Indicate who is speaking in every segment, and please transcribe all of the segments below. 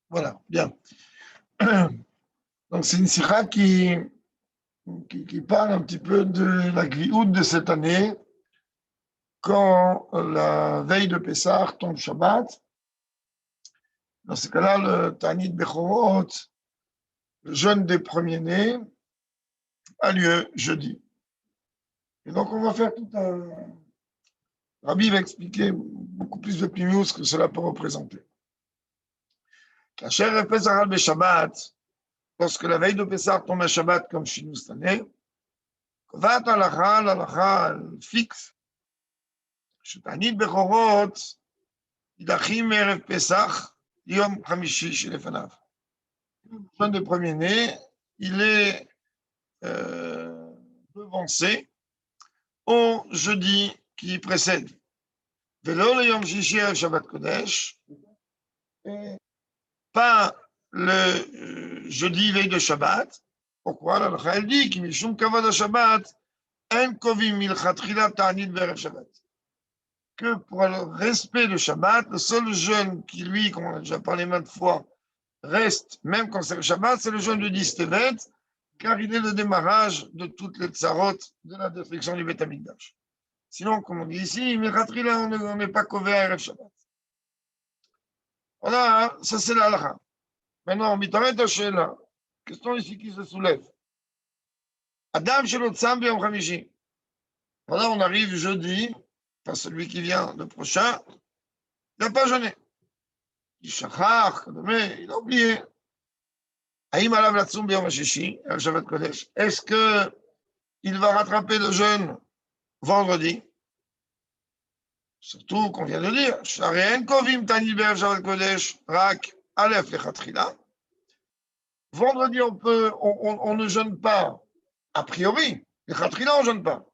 Speaker 1: Voilà, bien. Donc, c'est une sikha qui parle un petit peu de la Grioute de cette année, quand la veille de Pessah tombe Shabbat. Dans ce cas-là, le Tanit Bechorot, le jeûne des premiers-nés, a lieu jeudi. Et donc, on va faire tout un. Rabbi va expliquer beaucoup plus de pimius que cela peut représenter. Kacher Pesach al Shabbat, lorsque la veille de Pessah tombe à Shabbat comme chez nous cette année, קובעת הלכה fixe, שתענית בכורות יידחים מערב פסח ליום חמישי שלפניו. Le jeûne des premiers-nés, il est devancé au jeudi qui précède. ולא ליום שישי ערב שבת קודש, pas le jeudi veille de Shabbat. Pourquoi? La elle dit qu'il משום כבוד השבת אין קובעים מלכתחילה תענית בערב שבת. Que pour le respect de Shabbat, le seul jeûne qui, lui, comme on a déjà parlé maintes fois, reste, même quand c'est le Shabbat, c'est le jeûne du 10 Tevet, car il est le démarrage de toutes les tsarot de la destruction du Beth Amikdash. Sinon, comme on dit ici, Milchatrila, on n'est pas couvert à Erev Shabbat. Voilà, ça c'est la halakha. Maintenant, Mitaret Hashela, question ici qui se soulève. Adam Shelo Tzam B'Yom Chamishi. Voilà, on arrive jeudi, pas celui qui vient, le prochain, il n'a pas jeûné. Il shachach, il a oublié. Aïm alav latzum b'yom hashishi, al Shabbat Kodesh. Est-ce qu'il va rattraper le jeûne vendredi? Surtout qu'on vient de dire, Sharein kovim tani b'erev Shabbat Kodesh, rak alef lechatchila. Vendredi, on ne jeûne pas, a priori. Lechatchila, on ne jeûne pas.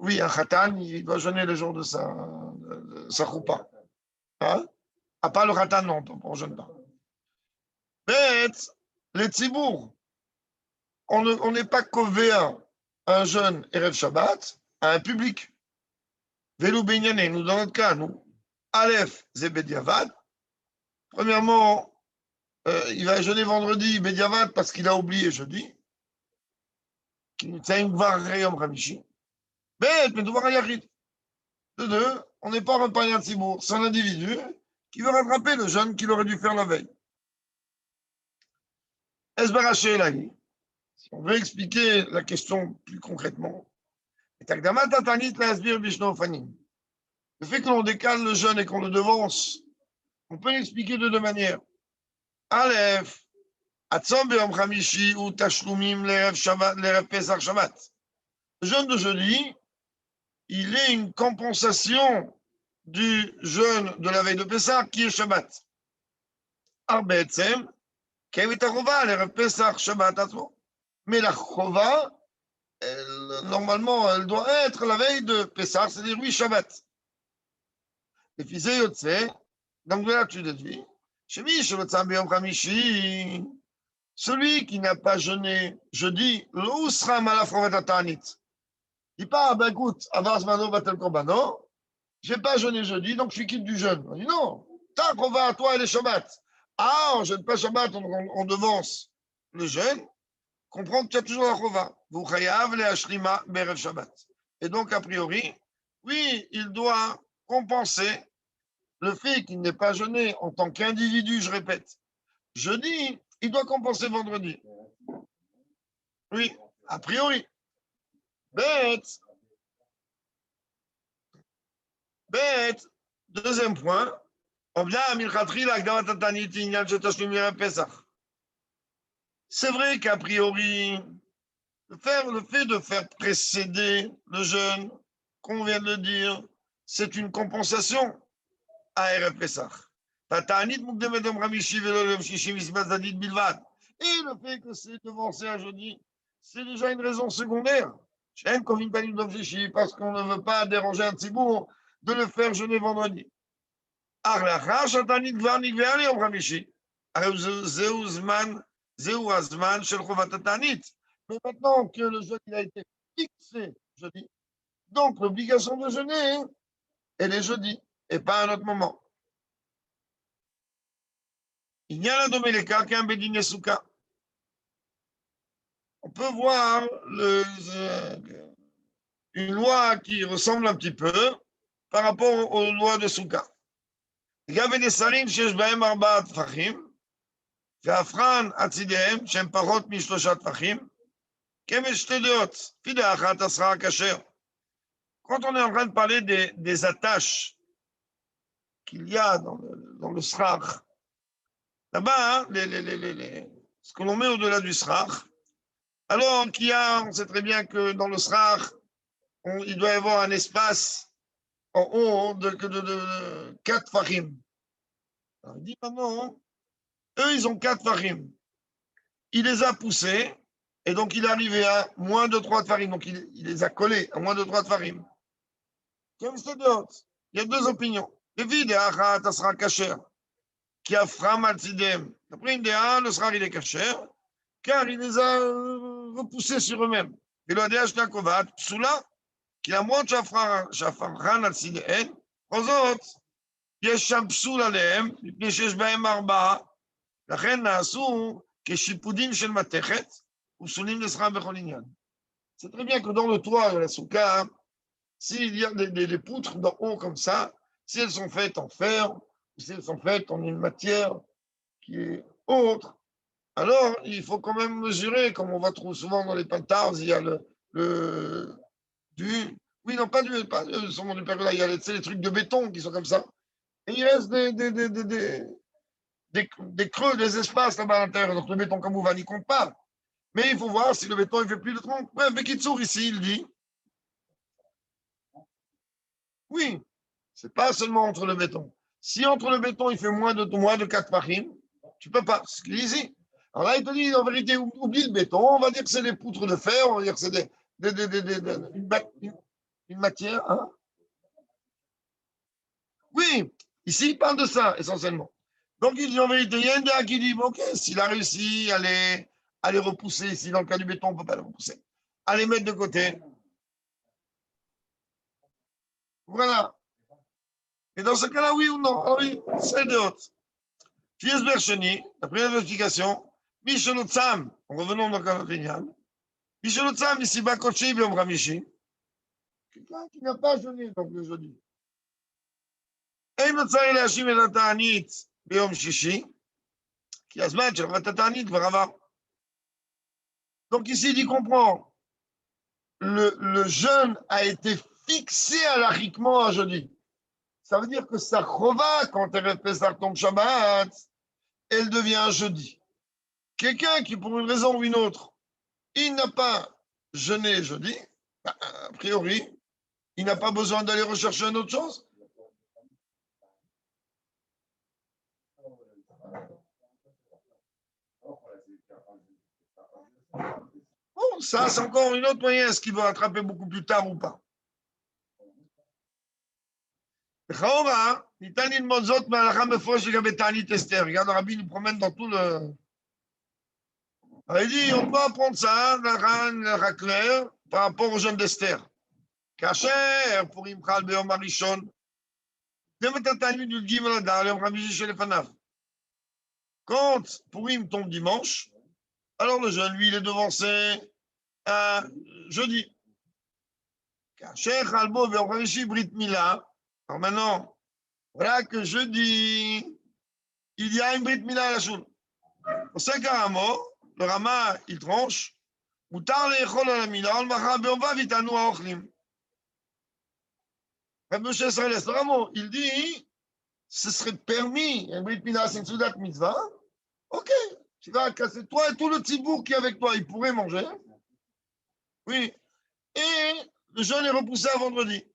Speaker 1: Oui, un khatan, il doit jeûner le jour de sa choupa. Hein? À part le khatan, non, on ne jeûne pas. Mais les tzibour, on n'est pas couvert un jeune Erev Shabbat à un public. Velou Benyane, nous dans notre cas, nous, Aleph, c'est Bediavad. Premièrement, il va jeûner vendredi Bediavad parce qu'il a oublié jeudi. Mais de deux, on n'est pas un païen tzibour, c'est un individu qui veut rattraper le jeûne qu'il aurait dû faire la veille. Esbaraché Elahi. Si on veut expliquer la question plus concrètement, le fait que l'on décale le jeûne et qu'on le devance, on peut l'expliquer de deux manières. Aleph, Atzom B'Yom Chamishi ou Tashlumim l'Erev Pesach Shabbat. Le jeûne de jeudi, il est une compensation du jeûne de la veille de Pesach qui est Shabbat. Arbetzem, Kevit Achova l'Erev Pesach Shabbat Atzmo. Mais la Chova, normalement, elle doit être la veille de Pessah, c'est-à-dire oui, Shabbat. Et puis, donc là, tu déduis, celui qui n'a pas jeûné jeudi, l'ousram à la il dit pas, ben écoute, avance mano batel korbano, j'ai pas jeûné jeudi, donc je suis quitte du jeûne. On dit non, ta chova à toi, elle est Shabbat. Ah, on jeûne pas Shabbat, on devance le jeûne. Comprendre que tu as toujours la chova. Vous chayav le ashrima berev Shabbat. Et donc, a priori, oui, il doit compenser le fait qu'il n'ait pas jeûné en tant qu'individu, je répète. Jeudi, il doit compenser vendredi. Oui, a priori. Bête. Deuxième point. C'est vrai qu'a priori, le fait de faire précéder le jeûne, qu'on vient de le dire, c'est une compensation à Erev Pesach. Et le fait que c'est devancé à jeudi, c'est déjà une raison secondaire. Parce qu'on ne veut pas déranger un tzibour de le faire jeûner vendredi. Mais maintenant que le jeûne a été fixé jeudi, donc l'obligation de jeûner, elle est jeudi, et pas à un autre moment. Il y a la Domeleka qui est un Bedin Souka. On peut voir une loi qui ressemble un petit peu par rapport aux lois de Souka. לגבי נסרים שיש בהם 4 טפחים, והפרן הצידיהם שהם פחות מ3 טפחים, כמש 2 דעות, פידה אחת אסרה כשר. Quand on est en train de parler des attaches qu'il y a dans le srach, là-bas, ce que l'on met au-delà du srach, alors on sait très bien que dans le srach, il doit y avoir un espace en haut de 4 fachim. Alors, il dit maintenant, eux, ils ont 4 fachim. Il les a poussés, et donc il est arrivé à moins de 3 fachim. Donc il les a collés à moins de 3 fachim. Il y a 2 opinions. Ça sera kasher, qui a fram al tzidem. Après, une des le sera il est kasher, car il les a repoussés sur eux-mêmes. Et le adéach nakovat, psula, כי למרות שהפרחן הצידיהן, בכל זאת, יש שם פסול עליהם, מפני שיש בהם 4, לכן נעשו כשיפודים של מתכת, ופסולים לשכרם בכל עניין. C'est très bien que dans le toit de la soukha, s'il y a des poutres d'en haut comme ça, si elles sont faites en fer, ou si elles sont faites en une matière qui est autre, alors il faut quand même mesurer, comme on va trouver souvent dans les pintards, il y a oui, non, pas sûrement du pergola, il y a les trucs de béton qui sont comme ça. Et il reste des creux, des espaces là-bas à l'intérieur. Donc le béton, comme on va, n'y compte pas. Mais il faut voir si le béton il fait plus de 30. Bref, Bekitsour ici, il dit. Oui, c'est pas seulement entre le béton. Si entre le béton il fait moins de 4 pachim, tu peux pas. C'est ce qu'il dit ici. Alors là, il te dit, en vérité, oublie le béton, on va dire que c'est des poutres de fer, on va dire que c'est une matière. Hein? Oui, ici, il parle de ça, essentiellement. Donc, il dit en vérité, il y a un gars qui dit, ok, s'il a réussi à les repousser, si dans le cas du béton, on ne peut pas les repousser, à les mettre de côté. Voilà. Et dans ce cas-là, oui ou non? Ah oui, c'est de haute. Fies Bercheni, la première explication, Michelotzam, revenons donc à notre lignal. Michelotzam, ici, Bakochi, Biom Ramishi. Quelqu'un qui n'a pas jeûné, donc le jeudi. אם צריך להשיב את התענית ביום שישי, כי הזמן של רבת התענית כבר עבר. Donc ici, il comprend, le jeûne a été fixé halakhiquement à jeudi. Ça veut dire que sa chova, quand elle fait sa tombe Shabbat, elle devient jeudi. Quelqu'un qui, pour une raison ou une autre, il n'a pas jeûné jeudi, a priori, il n'a pas besoin d'aller rechercher une autre chose. Bon, ça, c'est encore une autre moyen. Est-ce qu'il va rattraper beaucoup plus tard ou pas? Regarde, le rabbi nous promène dans tout le... Alors, il dit, on peut apprendre ça, la claire, par rapport au jeûne d'Esther. Kacher, pour Imchal Beom Arishon, quand Purim tombe dimanche, alors le jeûne, lui, il est devancé à jeudi. Kacher, Albo, Beom Hamishi, Brit Mila. Alors maintenant, voilà que jeudi, il y a une Brit Mila à la choule. Au 5 Ramo, le Rama, il tranche. Moutar le Echol à la Mila, al Macha Beom Vav, Itanu Aochlim. Il dit, ce serait permis, un Brit Mila, c'est une Soudat Mitzvah. Ok, tu vas casser toi et tout le Tzibour qui est avec toi, il pourrait manger. Oui. Et le jeûne est repoussé à vendredi.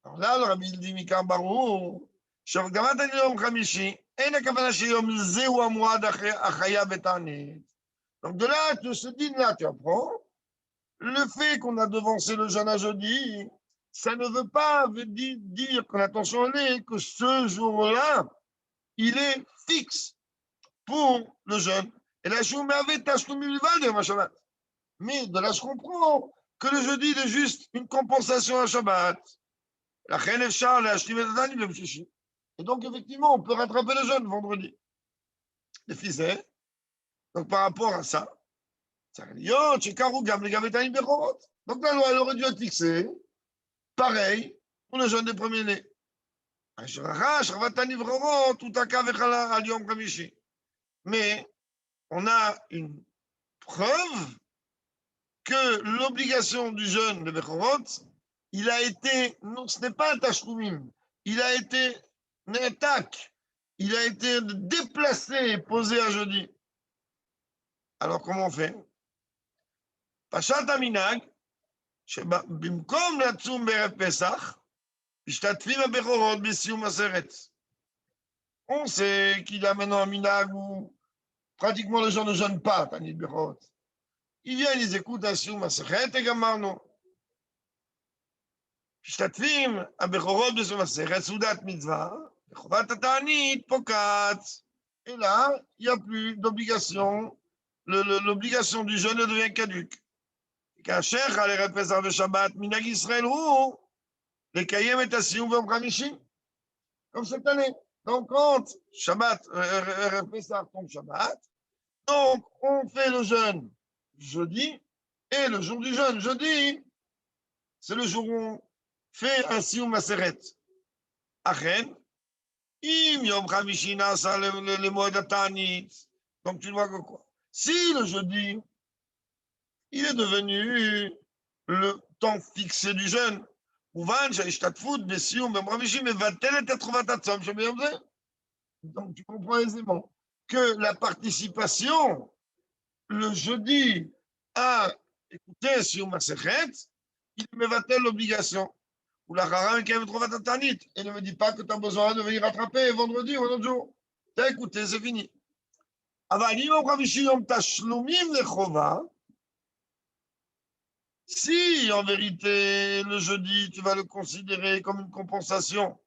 Speaker 1: Alors là, le rabbi dit, Mikar Barou, Shavgamat Yom Khamishi, Ena Kavana Sheyom Zeu Amouad Achaya Betanit. Donc de là, de ce dîner-là, tu apprends, le fait qu'on a devancé le jeûne à jeudi, ça ne veut pas dire que l'attention est que ce jour-là, il est fixe pour le jeûne. Et là, je m'avais tâché de Shabbat. Mais de là, je comprends que le jeudi est juste une compensation à Shabbat. La reine Charles a acheté mes et donc, effectivement, on peut rattraper le jeûne vendredi. les fils. Donc, par rapport à ça, donc la loi, elle aurait dû être fixée, pareil, pour le jeûne des premiers-nés. Mais on a une preuve que l'obligation du jeûne de Bechorot, il a été, non, ce n'est pas un tashloumim, il a été netak, il a été déplacé et posé à jeudi. Alors comment on fait? Pashat Aminag, שבמקום לצום בערב פסח, משתתפים הבכורות בסיום הסרט. On sait qu'il y a maintenant un minag où pratiquement les gens ne jeûnent pas, Tanit Bechorot. Ils viennent, ils écoutent un סיום הסרט, et גמרנו. משתתפים הבכורות בסיום הסרט, סעודת מצווה, וחובת התענית פוקעת. Et là, il n'y a plus d'obligation, l'obligation du jeûne devient caduque. כאשר על ערב פסח ושבת, מנהג ישראל הוא לקיים את הסיום ביום חמישי. Comme cette année. Donc, quand Shabbat, ערב פסח tombe Shabbat, donc on fait le jeûne jeudi, et le jour du jeûne, jeudi, c'est le jour où on fait un סיום מסכת. אכן, אם יום חמישי נעשה למועד התענית, donc tu vois que quoi? Si le jeudi, il est devenu le temps fixé du jeûne. Donc tu comprends aisément que la participation le jeudi à écouter Sioum Masechet, il me va-t-elle l'obligation? Ou la Haram qui aime trouver ta tanit. Et ne me dit pas que tu as besoin de venir rattraper vendredi ou un autre jour. T'as écouté, c'est fini. Si, en vérité, le jeudi, tu vas le considérer comme une compensation,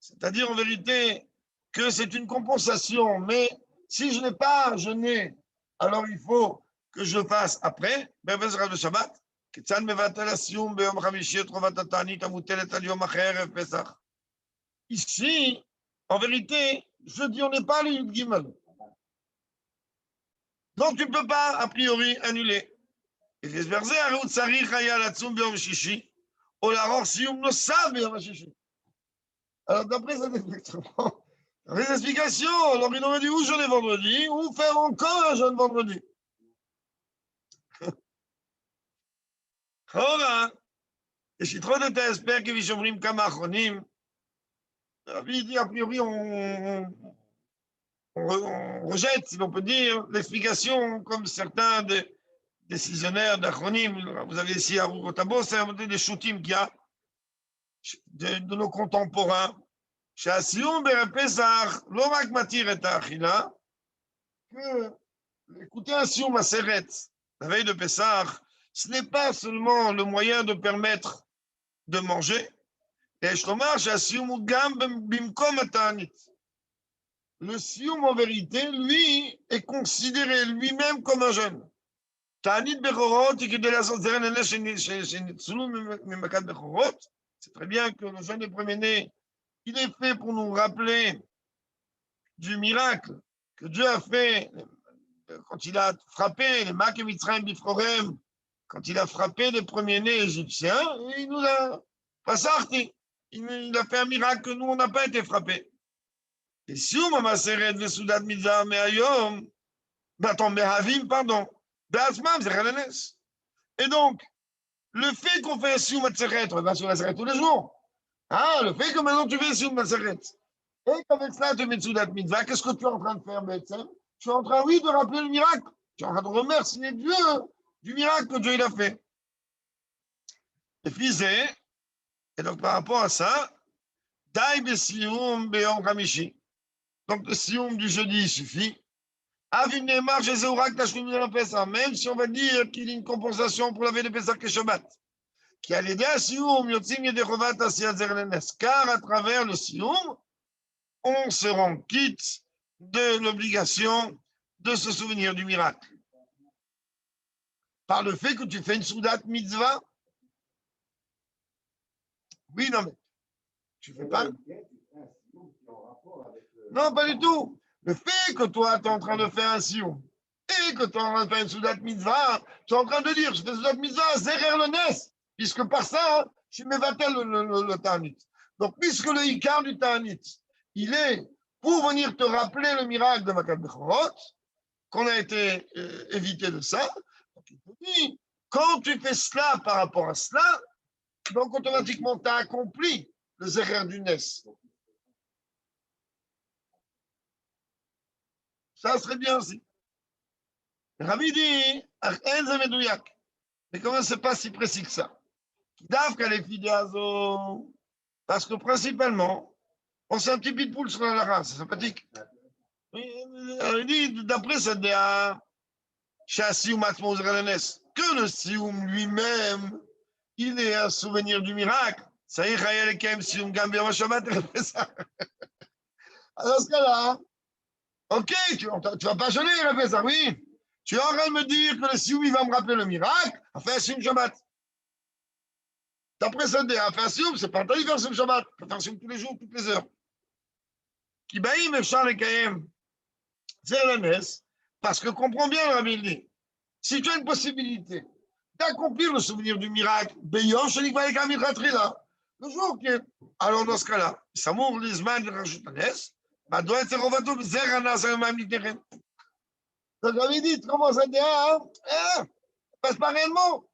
Speaker 1: c'est-à-dire en vérité que c'est une compensation, mais si je n'ai pas jeûné, alors il faut que je fasse après, ici, en vérité, jeudi, on n'est pas à l'Yud Gimel. Donc, tu ne peux pas, a priori, annuler. Alors, d'après cette explication, alors il aurait dit ou jeûner vendredi, ou faire encore un jeûne vendredi. יש לדחות את ההסבר כפי שאומרים כמה אחרונים. A priori, on rejette, si l'on peut dire, l'explication comme certains des décisionnaires d'Achronim. Vous avez ici à Rukotabo, c'est un des shootim qu'il y a de nos contemporains. שהסיום בערב פסח לא רק מתיר את האכילה, écouter un סיום הסרט, la veille de Pessah, ce n'est pas seulement le moyen de permettre de manger, et je remarque שהסיום הוא גם במקום התענית. Le סיום en vérité, lui, est considéré lui-même comme un jeûne. תענית בכורות היא כדי לעשות זרע נעלה שניצלו ממכת בכורות. C'est très bien que le jeûne des premiers-nés, il est fait pour nous rappeler du miracle que Dieu a fait quand il a frappé les Mak et Mitzrayim Bifrorem, quand il a frappé les premiers-nés égyptiens, et il nous a pas sorti. Il a fait un miracle que nous, on n'a pas été frappés. Et si on m'a serré de Soudat Mitzah, mais ailleurs, pardon, et donc, le fait qu'on fait un Sioum Matzeret, on va sur la Seret tous les jours. Ah, le fait que maintenant tu fais Sioum Matzeret, et qu'avec cela tu mets Soudat Mitzvah, qu'est-ce que tu es en train de faire, Betsem? Tu es en train, oui, de rappeler le miracle. Tu es en train de remercier Dieu du miracle que Dieu il a fait. Et puis, et donc par rapport à ça, Dai Besioum Beom Kamishi. Donc le Sioum du jeudi il suffit. Même si on va dire qu'il y a une compensation pour la veille de Pessah que Shabbat. Car à travers le Sioum, on se rend quitte de l'obligation de se souvenir du miracle. Par le fait que tu fais une Soudat Mitzvah. Oui, non, mais Tu ne fais pas. Non, pas du tout. Le fait que toi, tu es en train de faire un sioum et que tu es en train de faire une soudat mitzvah, tu es en train de dire, je fais soudat mitzvah, zérer le nes, puisque par ça, je m'évatel le ta'anit. Donc, puisque le ikar du ta'anit, il est pour venir te rappeler le miracle de Makat Bechorot, qu'on a été évité de ça, donc il te dit, quand tu fais cela par rapport à cela, donc automatiquement, tu as accompli le zérer du nes. Ça serait bien aussi. Rabbi dit, mais comment c'est pas si précis que ça? Parce que principalement, on s'est un petit pitbull sur la race, c'est sympathique. Il dit, d'après ça, que le sioum lui-même, il est un souvenir du miracle. Ça y est, alors, dans ce cas-là, ok, tu vas pas jeûner, il a fait ça, oui. Tu es en train de me dire que le sioum, il va me rappeler le miracle, a fait un sioum Shabbat. D'après ça, a fait un sioum, c'est pas interdit de faire un sioum Shabbat. Il faut faire un sioum tous les jours, toutes les heures. Qui baïm efchar le kayem, c'est la messe, parce que comprends bien, le Rabbi dit, si tu as une possibilité d'accomplir le souvenir du miracle, Beyom, je dis que le jour qui est. Alors, dans ce cas-là, ça m'ouvre les mains de Rajut Anes, doit être Rovato, Zerana, Zermam, Literen. Donc, Rabbi dit, tu commences à dire, passe pas réellement.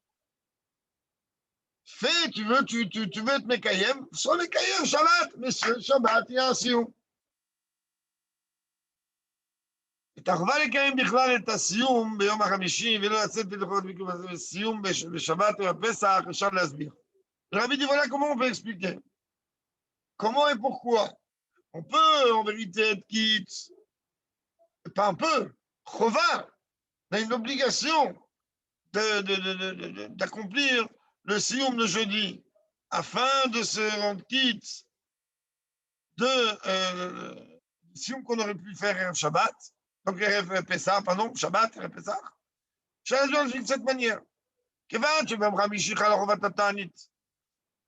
Speaker 1: Fais, tu veux être Mekayem, sois Mekayem, Shabbat, monsieur, Shabbat, il y a un sioum. תחווה לקיים בכלל את הסיום ביום החמישי ולא לצאת ולחוות בסיום בשבת או בפסח, אפשר להסביר. Rabbi dit voilà comment on peut expliquer. Comment et pourquoi. On peut en vérité être quitte, pas un peu, chova, on a une obligation d'accomplir le sioum de jeudi afin de se rendre quitte de sioum qu'on aurait pu faire un Shabbat. Donc, Erev Pessah, pardon, Shabbat, Erev Pessah. Je de cette manière.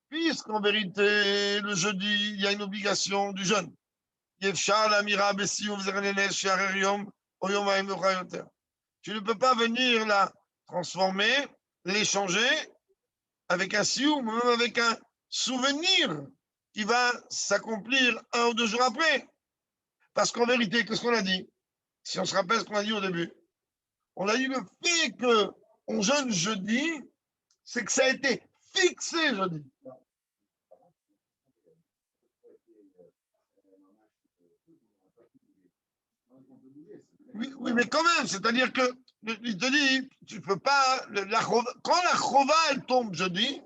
Speaker 1: Puisqu'en vérité, le jeudi, il y a une obligation du jeûne. Tu ne peux pas venir la transformer, l'échanger avec un sioum, même avec un souvenir qui va s'accomplir 1 ou 2 jours après. Parce qu'en vérité, qu'est-ce qu'on a dit? Si on se rappelle ce qu'on a dit au début, on a dit le fait qu'on jeûne jeudi, c'est que ça a été fixé jeudi. Oui, mais quand même, c'est-à-dire que il te dit, tu peux pas, quand la chova, elle tombe jeudi,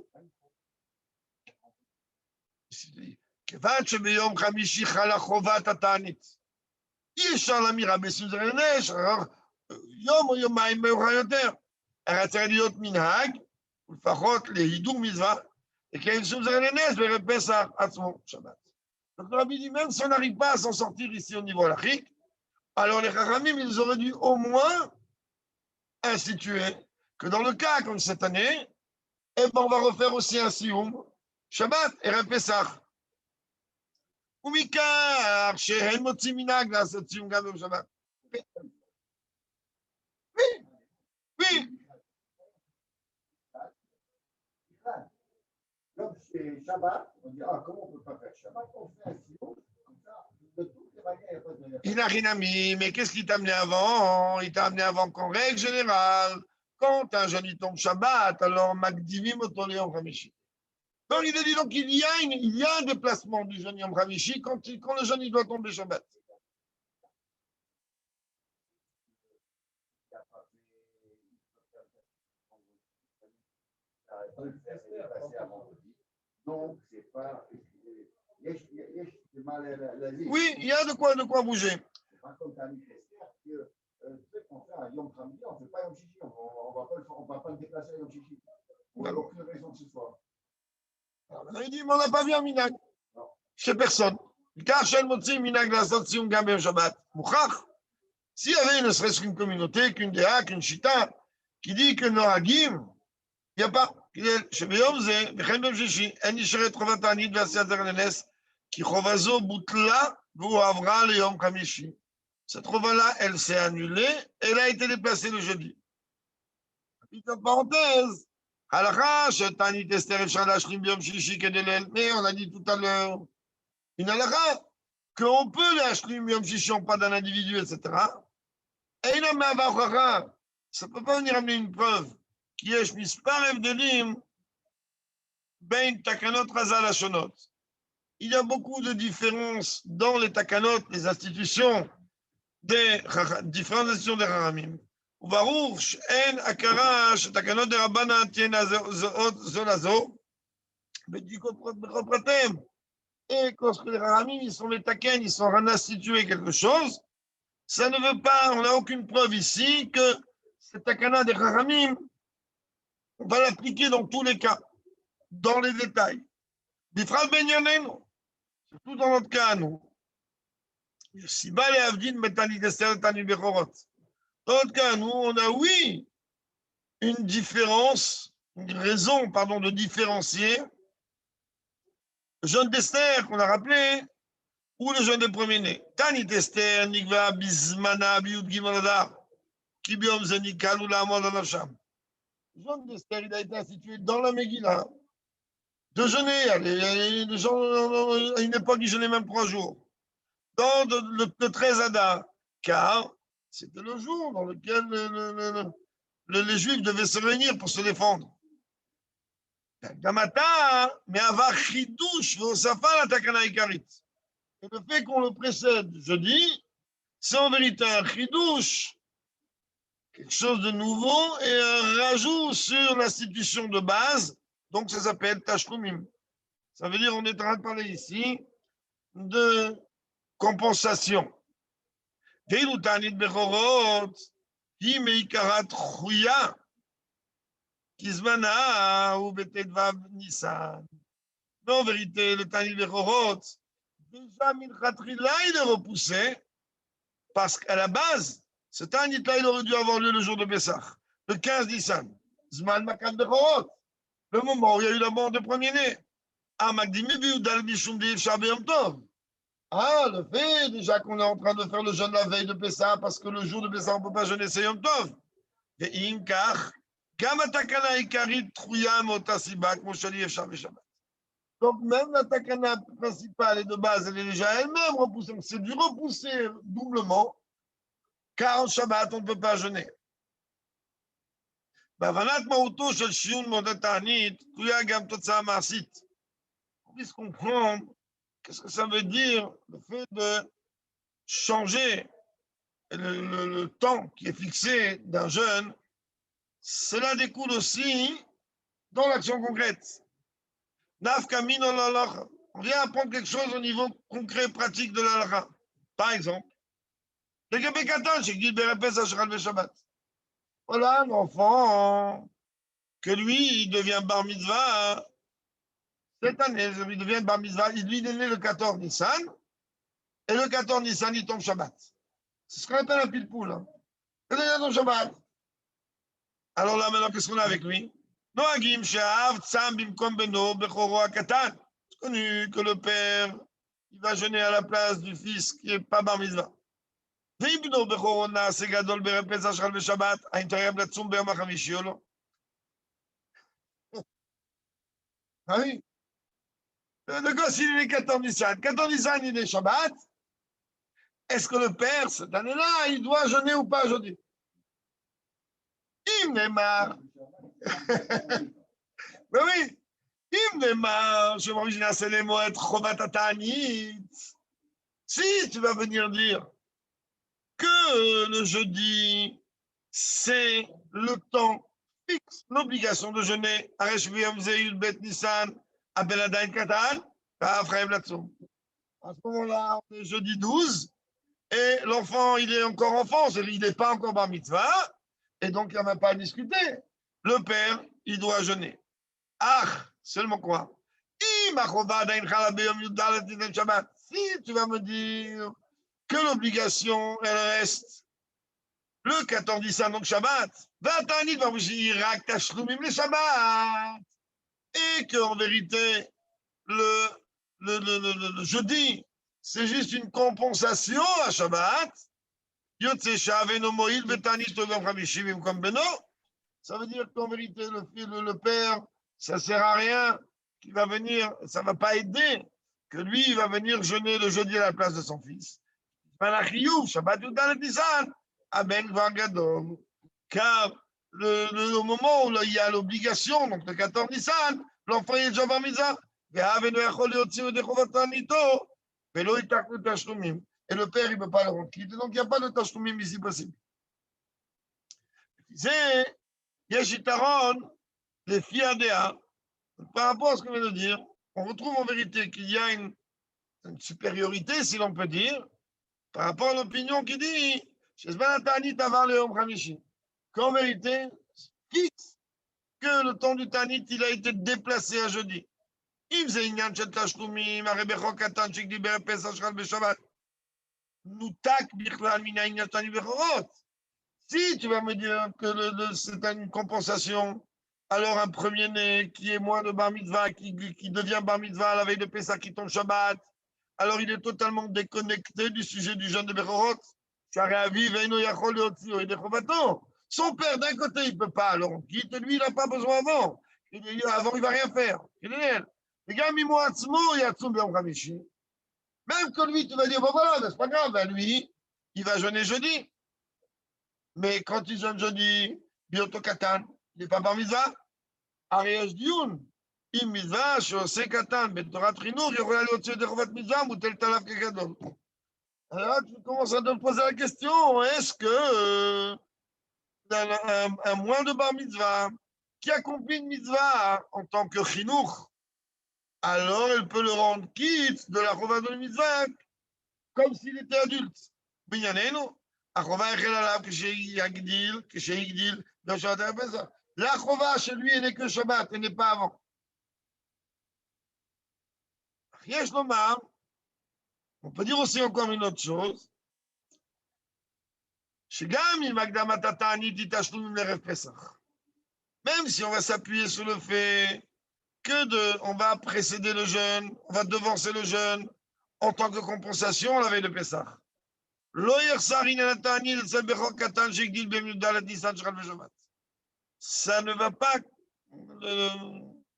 Speaker 1: כיוון שביום חמישי חלה חובת התענית. אי אפשר להמיר בסודר לנש, יום או יומיים מאוחר יותר. הרי צריך להיות מנהג, ולפחות להידור מצווה, לקיים סודר לנש בערב פסח עצמו שבת. Donc le Rabbi dit, même si on n'arrive pas à s'en sortir ici au niveau halachique, alors les Chachamim, ils auraient dû au moins instituer que dans le cas comme cette année, eh ben, on va refaire aussi un sioum, Shabbat, Erev Pesach. ומכך שאין מוצאים מנהג לעשות סיום גם ביום שבת. Oui.
Speaker 2: Donc, c'est Shabbat, on dit, comment on ne peut pas faire Shabbat? On fait un sioum, comme ça, de toutes les manières, il n'y a pas de...
Speaker 1: Inachinami, mais qu'est-ce qui t'a amené avant? Il t'a amené avant qu'en règle générale, quand un jeune il tombe Shabbat, alors Magdivim Otoléon Hamishi. Donc il a dit donc il y a un déplacement du jeune Yom Hamishi quand le jeune il doit tomber Shabbat.
Speaker 2: Donc, c'est pas.
Speaker 1: Oui, il y a de quoi bouger.
Speaker 2: Par contre, un Esther, que on fait un Yom Hamidi, on ne fait pas Yom Shishi, on ne va pas le déplacer à Yom Shishi. On n'a aucune raison de ce soir.
Speaker 1: Il dit, mais on n'a pas vu un minag. Chez personne. Car chez le Motsi, minag la Sotsium Gambem Shabbat. Mouchach. S'il y avait ne serait-ce qu'une communauté, qu'une déa, qu'une chita, qui dit que Nohagim, il n'y a pas. שבביום זה, וכן ביום שישי, אין נשארת חובת תענית ועשיית זרע לנס, Qui chovazo boutla, vous avra le yom kamishi. Cette chova-là, elle s'est annulée, elle a été déplacée le jeudi. Petite parenthèse. Halakha, shetani tester efshar lashlim biyom shishi kedelel. Mais on a dit tout à l'heure, une halakha, qu'on peut lashlim biyom shishi en pas d'un individu, etc. Et il a ma ça ne peut pas venir amener une preuve qui est mispar evdelim ben takanot razal ashonot. Il y a beaucoup de différences dans les takanot, les institutions des différentes institutions des Haramim. וברור שאין הכרה שתקנות דרבנן תהיינה זו לזו, בדיקות בכל פרטיהם. Et lorsque les Haramim, ils sont les taken, ils sont en train d'instituer quelque chose, ça ne veut pas, on n'a aucune preuve ici que cette takana des Haramim, on va l'appliquer dans tous les cas, dans les détails. Bifral ben Yonenu, surtout dans notre cas, nous. Siba le Avdin Betani Dester Tani Bechorot. Dans notre cas, nous, on a, oui, une différence, une raison, pardon, de différencier le jeûne d'Esther, qu'on a rappelé, ou le jeûne des premiers-nés. Tani Dester, Nigva, Bismana, Biyud Gimonadar, Kibiom Zenikal ou la Amodanacham. Le jeûne d'Esther, il a été institué dans la Megillah. De jeûner, les gens, à une époque, ils jeûnaient même 3 jours. Dans le 13 Adar, car c'était le jour dans lequel les Juifs devaient se réunir pour se défendre. Mais avoir chidouche, la takana ikarit. Et le fait qu'on le précède jeudi, c'est en vérité un chidouche, quelque chose de nouveau, et un rajout sur l'institution de base, donc ça s'appelle tashlumim. Ça veut dire on est en train de parler ici de compensation. ואילו תענית בכורות היא מעיקרת חויה, כי זמנה הוא בט"ו ניסן. En vérité, le תענית בכורות, déjà מלכתחילה il est repoussé, parce qu'à la base, ce תענית-là, il aurait dû avoir lieu le jour de Pessah, le 15 Nissan. זמן מכת בכורות, le moment où il y a eu la mort de premier-né. המקדימים וי"ד משום דאי-אפשר ביום טוב. Ah, le fait déjà qu'on est en train de faire le jeûne la veille de Pessah, parce que le jour de Pessah, on ne peut pas jeûner, c'est Yom Tov. Et Imkach, Gama Takana Ikarit Trouya Motasiba, comme je dis, Shabbat. Donc, même la Takana principale et de base, elle est déjà elle-même repoussée. C'est du repousser doublement, car en Shabbat, on ne peut pas jeûner. Bavanat Mauto Shel Shiun Modatanit, Trouya Gam Totsa Marsit. On puisse comprendre. Qu'est-ce que ça veut dire, le fait de changer le temps qui est fixé d'un jeûne? Cela découle aussi dans l'action concrète. On vient apprendre quelque chose au niveau concret, pratique de l'halakha. Par exemple, voilà un enfant que lui, il devient bar mitzvah. Cette année, il devient bar mitzvah, lui, il est né le 14 Nissan, et le 14 Nissan, il tombe Shabbat. C'est ce qu'on appelle un pile-poule. Hein. Il tombe Shabbat. Alors là, maintenant, qu'est-ce qu'on a avec lui? Noagim she'av tzam bimkom beno bechoro hakatan. C'est connu que le père, il va jeûner à la place du fils qui n'est pas bar mitzvah. Ve'im beno bechoro na'aseh gadol be'erev Pesach shechal ve'Shabbat, hain tarev latzum be'yom ha'chamishi ou lo? Ah oui. Le gosse, il est né 14 Nissan. 14 Nissan, il est Shabbat. Est-ce que le père, cette année-là, il doit jeûner ou pas jeûner? Il n'est marre. Mais oui, il n'est marre. Je m'origine c'est les mots être Chovat. Si tu vas venir dire que le jeudi, c'est le temps fixe, l'obligation de jeûner, Aresh V'yom Ze'il Bet Nissan, Abel Adain Katan, Afraim Latsoum. À ce moment-là, on est jeudi 12, et l'enfant, il est encore enfant, il n'est pas encore bar mitzvah, et donc il n'y a même pas à discuter. Le père, il doit jeûner. Ah, seulement quoi? Si tu vas me dire que l'obligation, elle reste le 14 Nissan, donc Shabbat, et qu'en vérité, le le jeudi, c'est juste une compensation à Shabbat. Ça veut dire qu'en vérité, le père, ça ne sert à rien qu'il va venir, ça ne va pas aider, que lui, il va venir jeûner le jeudi à la place de son fils. Car le moment où il y a l'obligation, donc le 14 Nissan, l'enfant est déjà bar mitzvah. Et le père, il ne peut pas le rendre quitte. Donc, il n'y a pas de tashloumim ici possible. C'est Yeshitaron, les Fiadéa. Par rapport à ce que je viens de dire, on retrouve en vérité qu'il y a une supériorité, si l'on peut dire, par rapport à l'opinion qui dit qu'en vérité, fixe que le temps du Tanit, il a été déplacé à jeudi. Si tu vas me dire que c'est une compensation, alors un premier-né qui est moins de bar mitzvah, qui devient bar mitzvah à la veille de Pessah, qui tombe Shabbat, alors il est totalement déconnecté du sujet du jeûne de Bechorot. Son père, d'un côté, il ne peut pas, alors on quitte, lui, il n'a pas besoin avant. Avant, il ne va rien faire. Même que lui, tu vas dire, bon voilà, c'est pas grave, ben lui, il va jeûner jeudi. Mais quand il jeûne jeudi, Bioto Katan, il n'est pas bar mitzvah. Ariège Dioun, im mitzvah, Shose Katan, Betorat Rinour, il aurait allé au-dessus de Chovat mitzvah, ou tel talaf Kekadol. Alors là, tu commences à te poser la question, est-ce que un moins de bar mitzvah qui accomplit une mitzvah en tant que chinour, alors elle peut le rendre quitte de la chova de mitzvah comme s'il était adulte. Binyanenu, achova echel alav ksheigdil, dans Shabbat HaPesach. La chova chez lui, elle n'est que Shabbat, elle n'est pas avant. Yesh lomar, on peut dire aussi encore une autre chose, même si on va s'appuyer sur le fait que on va précéder le jeûne, on va devancer le jeûne en tant que compensation la veille de Pessah. Ça ne va pas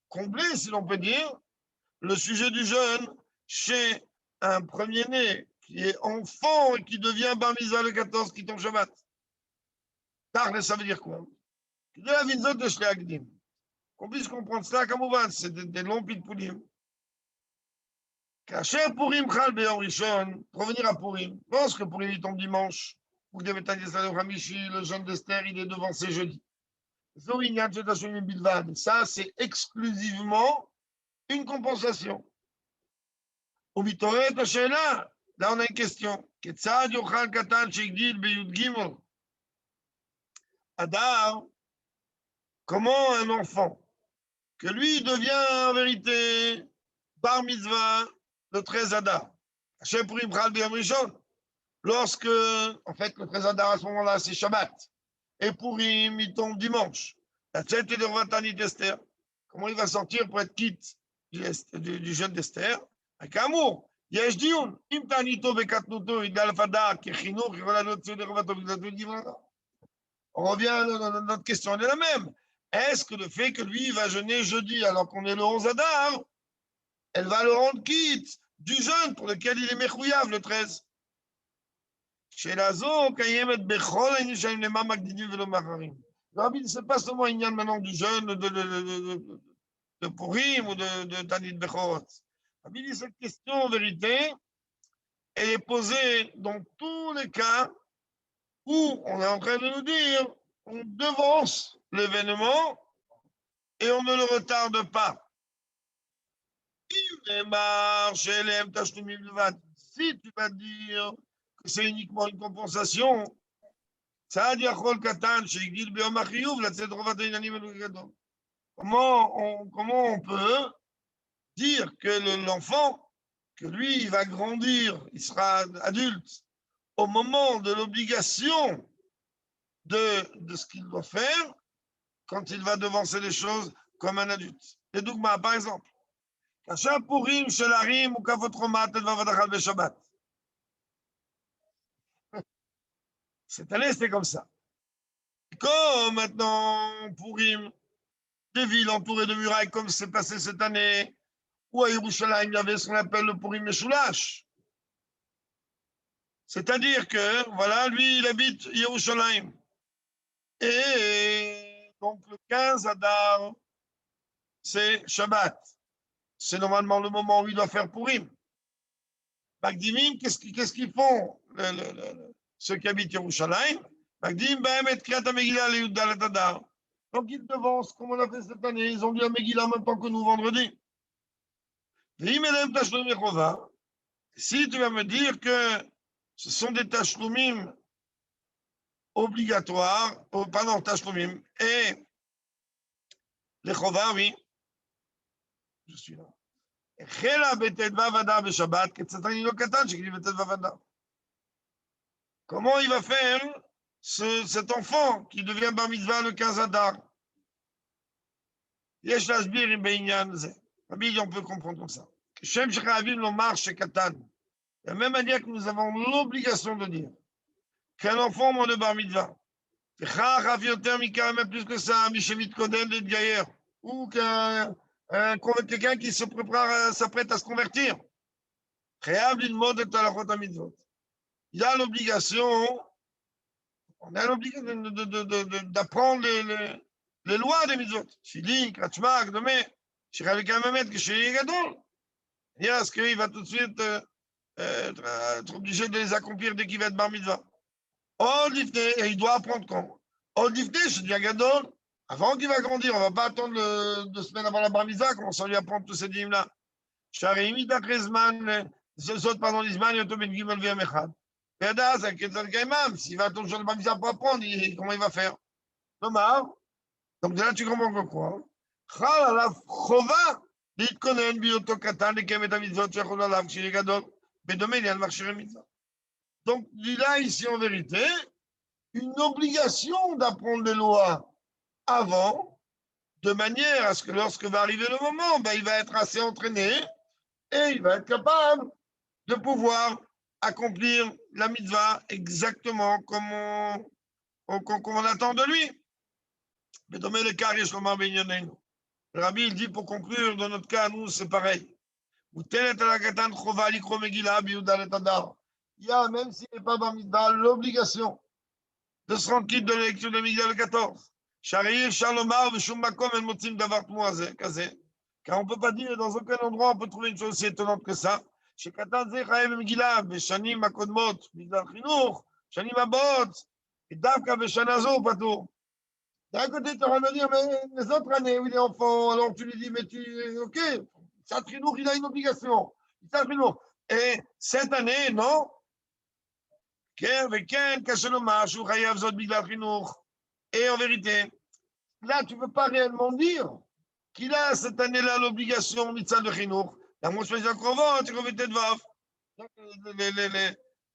Speaker 1: combler, si l'on peut dire, le sujet du jeûne chez un premier-né qui est enfant et qui devient bar mitzvah le 14 qui tombe Shabbat. Ça veut dire quoi? Qu'on puisse comprendre cela comme on va, c'est des longs pitpoulim. Kacher Purim Chal Beyom Rishon, pour revenir à Purim, lorsque Purim il tombe dimanche, ou le jeûne d'Esther, il est devant ses jeudis. Ça, c'est exclusivement une compensation. Au Vitoret Hashela, là on a une question. Ketzad Yochal Katan Shegdil Beyud Gimel. Adar, comment un enfant, que lui devient en vérité bar mitzvah le 13 Adar, Hashem Purim Chal B'Yom Rishon, lorsque, en fait, le 13 Adar à ce moment-là, c'est Shabbat, et Purim, il tombe dimanche. La tête de Rovatani d'Esther, comment il va sortir pour être quitte du jeûne d'Esther? Avec amour. Yesh Dioun, Im Tanito Bekatnuto, Idal Fada, Kechino, on revient, notre question est la même. Est-ce que le fait que lui va jeûner jeudi alors qu'on est le 11 Adar, elle va le rendre quitte du jeûne pour lequel il est mechouyav le 13? Chez Lazo, Kayemet Bechol, Inishaim Lema Magdidim Velo Macharim. Rabbi, c'est pas seulement une maintenant du jeûne de Purim ou de Tanit Bechorot. Rabbi dit cette question en vérité, elle est posée dans tous les cas où on est en train de nous dire on devance l'événement et on ne le retarde pas. Si tu vas dire que c'est uniquement une compensation, ça veut dire comment on peut dire que l'enfant, que lui, il va grandir, il sera adulte, au moment de l'obligation de ce qu'il doit faire, quand il va devancer les choses comme un adulte. Et donc, par exemple, Kasha Purim, Shelarim, ou Kavot Romat, et Vavadachal Beshabbat. Cette année, c'était comme ça. Comme maintenant, Purim, des villes entourées de murailles, comme c'est passé cette année, où à Yerushalayim, il y avait ce qu'on appelle le Purim Meshulash. C'est-à-dire que, voilà, lui, il habite Yerushalayim. Et donc, le 15 Adar, c'est Shabbat. C'est normalement le moment où il doit faire Purim. Magdimim, qu'est-ce qu'ils font, ceux qui habitent Yerushalayim? Magdim, Bahem et Kriyat Megillah, le Yuddalet Adar. Donc, ils devancent, comme on a fait cette année, ils ont lu à Megillah en même temps que nous vendredi. Si tu vas me dire que ce sont des tashlumim obligatoires, pardon, tashlumim, et les chova, oui, je suis là. Comment il va faire cet enfant qui devient bar mitzvah le 15 Adar? Yesh lasbir be'inyan ze. Rabbi, on peut comprendre comme ça. Shem shechavim lomar shekatan. De la même manière que nous avons l'obligation de dire qu'un enfant mort de bar mitzvah, même plus que ça, Mishemit Koden de Gaïer, ou quelqu'un qui se prépare, s'apprête à se convertir, il a l'obligation, on a l'obligation d'apprendre les lois des mitzvot. Shili, Kratchmak, Domé, Shiravi Kamamet, Kishiri Gadol. Est-ce qu'il va tout de suite être obligé de les accomplir dès qu'il va être bar mitzvah? Et il doit apprendre quand? C'est du Gadol. Avant qu'il va grandir, on ne va pas attendre 2 semaines avant la bar mitzvah, commencer à lui apprendre tous ces dîmes-là. Shareimit Akrezman, pardon, l'Isman, Yoto Ben Gimel Vemechad. Pédas, s'il va attendre le jour de bar mitzvah pour apprendre, comment il va faire? Dommage. Donc de là, tu comprends que quoi? Chalala Chova, Litkonen, Bioto Katan, Lekemet Mitzvot, Shechol Alav, Kshiri Gadol, Bedomé, Lian Marchir Mitzvah. Donc, il a ici en vérité une obligation d'apprendre les lois avant, de manière à ce que lorsque va arriver le moment, il va être assez entraîné et il va être capable de pouvoir accomplir la mitzvah exactement comme on attend de lui. Mais dans le cas, le Rabbi, il dit pour conclure, dans notre cas, nous, c'est pareil. Il y a, même s'il n'est pas bar mitzvah, l'obligation de se rendre quitte de la lecture de Megillah le 14. Car on ne peut pas dire, dans aucun endroit, on peut trouver une chose aussi étonnante que ça. D'un côté, tu auras me dire, mais les autres années où il est enfant, alors tu lui dis, mais ok, Satrinour, il a une obligation. Et cette année, non. Et en vérité, là, tu ne peux pas réellement dire qu'il a cette année-là l'obligation mitzvah de chinour. La moitié de la tu peux peut-être vav.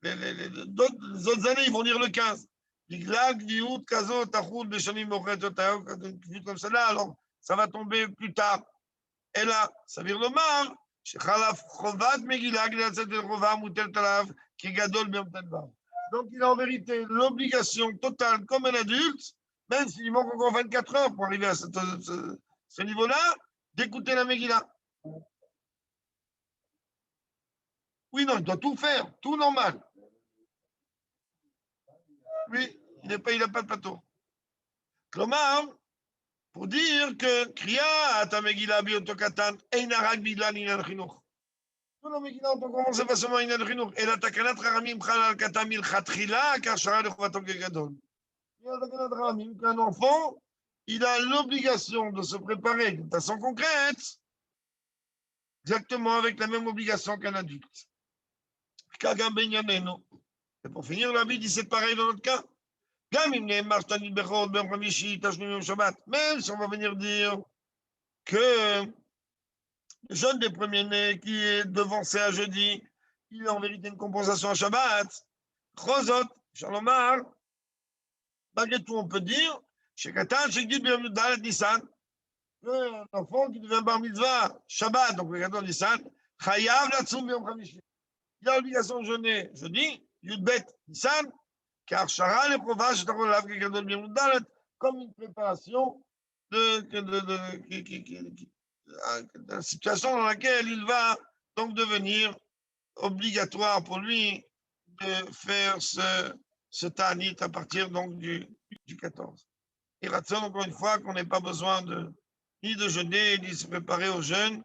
Speaker 1: Les autres années, ils vont dire le 15. Comme cela, alors ça va tomber plus tard. Et là, ça veut dire le mar. Donc, il a en vérité l'obligation totale, comme un adulte, même s'il manque encore 24 heures pour arriver à ce niveau-là, d'écouter la Megillah. Oui, non, il doit tout faire, tout normal. Oui, il n'a pas de plateau. Klomar, pour dire que Kriya à ta Megillah biotokatan, Einarag Bidla Ninan Chinuch. Tout la Megillah, on peut commencer facilement Ninan Chinuch. Et la Takanat Rahamim Khalal Katamil Khatrila, car Shara de Khwatok Gadol. Il y a la Takanat Rahamim qu'un enfant, il a l'obligation de se préparer de façon concrète, exactement avec la même obligation qu'un adulte. Kagam Benyaneno. Et pour finir, la Bible dit c'est pareil dans notre cas. Même si on va venir dire que le jeune des premiers-nés qui est devancé à jeudi, il a en vérité une compensation à Shabbat. Chosot, Shalomar, malgré tout, on peut dire, chez Katan, chez Gid, Nissan, Un enfant qui devient bar mitzvah, Shabbat, donc le Gadol Nissan, Chayav Latsum Yom Chamishi. Il a l'obligation de jeûner jeudi, Yudbet Nissan, car Shara le provage comme une préparation de la situation dans laquelle il va donc devenir obligatoire pour lui de faire ce ta'anit à partir donc du 14. Et ratson, encore une fois, qu'on n'ait pas besoin ni de jeûner, ni de se préparer au jeûne,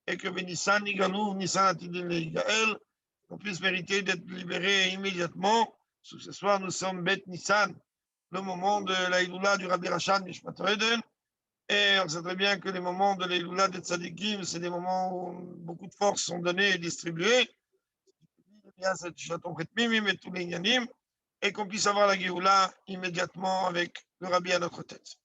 Speaker 1: et que Nissan Nigalou, Nissan Atidin Gaël, qu'on puisse mériter d'être libéré immédiatement. Ce soir, nous sommes Bet Nissan, le moment de la Iloula du Rabbi Rachad Mishpat Eden. Et on sait très bien que les moments de l'Iloula des Tzadikim, c'est des moments où beaucoup de forces sont données et distribuées. Bien, c'est Chaton Mimim et tous les Yanim, et qu'on puisse avoir la Géoula immédiatement avec le Rabbi à notre tête.